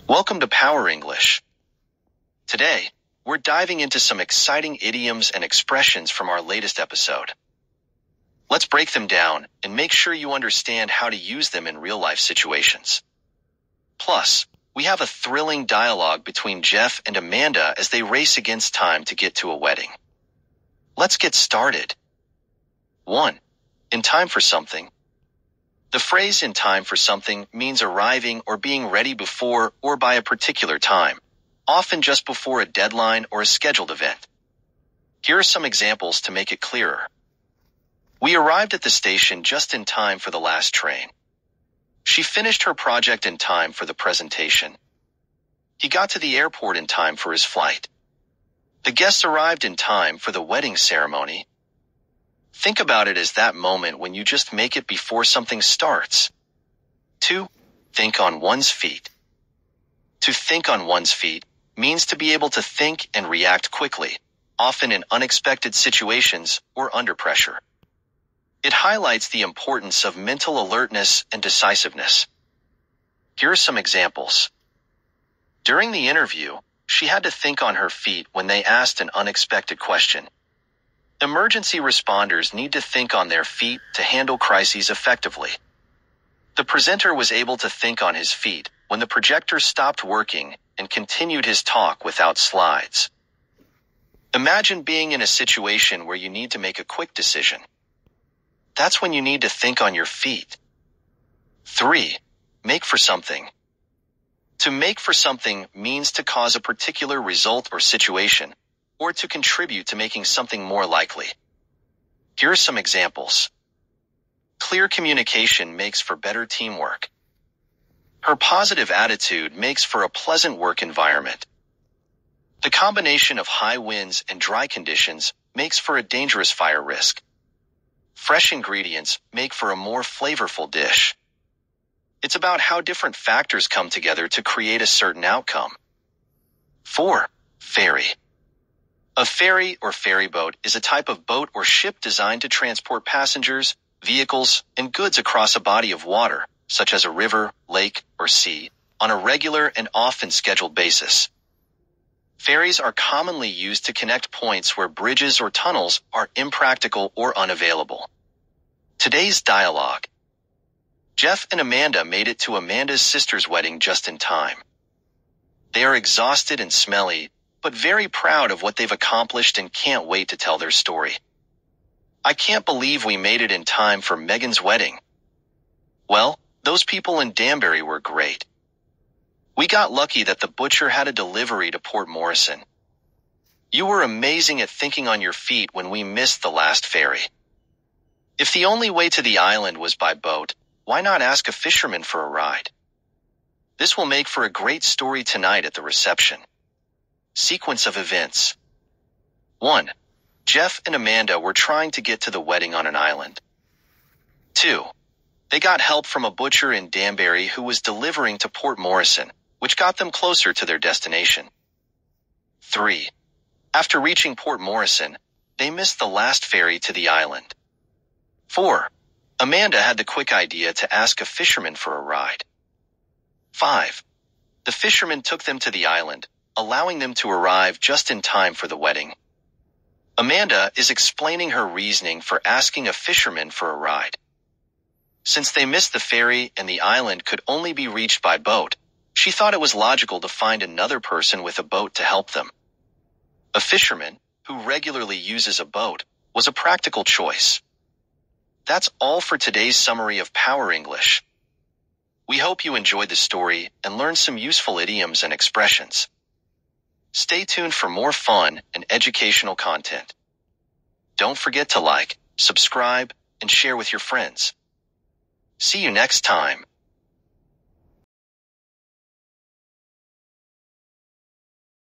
Welcome to Power English. Today, we're diving into some exciting idioms and expressions from our latest episode. Let's break them down and make sure you understand how to use them in real-life situations. Plus, we have a thrilling dialogue between Jeff and Amanda as they race against time to get to a wedding. Let's get started. 1. In time for something. The phrase "in time for something" means arriving or being ready before or by a particular time, often just before a deadline or a scheduled event. Here are some examples to make it clearer. We arrived at the station just in time for the last train. She finished her project in time for the presentation. He got to the airport in time for his flight. The guests arrived in time for the wedding ceremony. Think about it as that moment when you just make it before something starts. 2. Think on one's feet. To think on one's feet means to be able to think and react quickly, often in unexpected situations or under pressure. It highlights the importance of mental alertness and decisiveness. Here are some examples. During the interview, she had to think on her feet when they asked an unexpected question. Emergency responders need to think on their feet to handle crises effectively. The presenter was able to think on his feet when the projector stopped working and continued his talk without slides. Imagine being in a situation where you need to make a quick decision. That's when you need to think on your feet. 3. Make for something. To make for something means to cause a particular result or situation, or to contribute to making something more likely. Here are some examples. Clear communication makes for better teamwork. Her positive attitude makes for a pleasant work environment. The combination of high winds and dry conditions makes for a dangerous fire risk. Fresh ingredients make for a more flavorful dish. It's about how different factors come together to create a certain outcome. 4. Ferry. A ferry or ferry boat is a type of boat or ship designed to transport passengers, vehicles, and goods across a body of water, such as a river, lake, or sea, on a regular and often scheduled basis. Ferries are commonly used to connect points where bridges or tunnels are impractical or unavailable. Today's dialogue. Jeff and Amanda made it to Amanda's sister's wedding just in time. They are exhausted and smelly, but very proud of what they've accomplished and can't wait to tell their story. "I can't believe we made it in time for Megan's wedding." Well, those people in Danbury were great. "We got lucky that the butcher had a delivery to Port Morrison." "You were amazing at thinking on your feet when we missed the last ferry." "If the only way to the island was by boat, why not ask a fisherman for a ride?" This will make for a great story tonight at the reception. Sequence of events. 1. Jeff and Amanda were trying to get to the wedding on an island. 2. They got help from a butcher in Danbury who was delivering to Port Morrison, which got them closer to their destination. 3. After reaching Port Morrison, they missed the last ferry to the island. 4. Amanda had the quick idea to ask a fisherman for a ride. 5. The fisherman took them to the island, allowing them to arrive just in time for the wedding. Amanda is explaining her reasoning for asking a fisherman for a ride. Since they missed the ferry and the island could only be reached by boat, she thought it was logical to find another person with a boat to help them. A fisherman, who regularly uses a boat, was a practical choice. That's all for today's summary of Power English. We hope you enjoyed the story and learned some useful idioms and expressions. Stay tuned for more fun and educational content. Don't forget to like, subscribe, and share with your friends. See you next time.